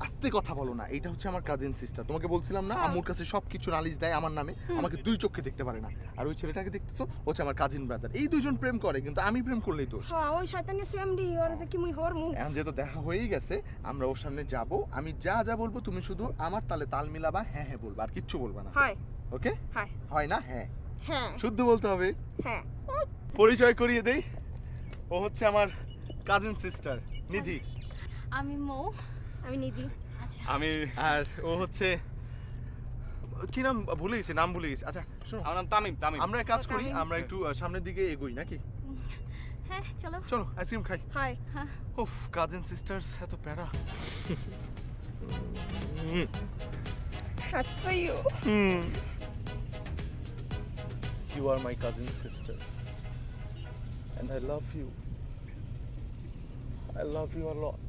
আস্তে কথা বলো না, এটা হচ্ছে আমার কাজিন সিস্টার। তোমাকে বলছিলাম না, হ্যাঁ। আম্মুর কাছে সবকিছু নালিশ দেয় আমার নামে, আমাকে দুই চোখে দেখতে পারে না। আর ওই ছেলেটাকে দেখতেছো, হচ্ছে আমার কাজিন ব্রাদার। এই দুইজন প্রেম করে, কিন্তু আমি প্রেম করলেই দোষ। হ্যাঁ ওই শয়তানি সেমডি ওর যে কি মুই হরমু। এখন যেহেতু দেখা হয়েই গেছে, আমরা ওর সামনে যাব। আমি যা যা বলবো তুমি শুধু আমার তালে তাল মিলাবা, হ্যাঁ হ্যাঁ বলবা, আর কিচ্ছু বলবা না। হয় ওকে? হয় হয় না? হ্যাঁ। হ্যাঁ শুদ্ধ বলতে হবে। হ্যাঁ। পরিচয় করিয়ে দেই, ও হচ্ছে আমার কাজিন সিস্টার নিধি। আমি মৌ। আমি নিধি। আচ্ছা আমি আর ও হচ্ছে কি নাম ভুলে গেছি, নাম ভুলে গেছি। আচ্ছা শোনো, আমার নাম তামিম। আমরা এক কাজ করি, তামিম। আমরা একটু সামনের দিকে এগোই নাকি? হ্যাঁ চলো। চলো আইসক্রিম খাই। হয় উফ, কাজিন সিস্টার্স এত প্যারা। হাসাইও। You are my cousin sister and I love you. I love you a lot.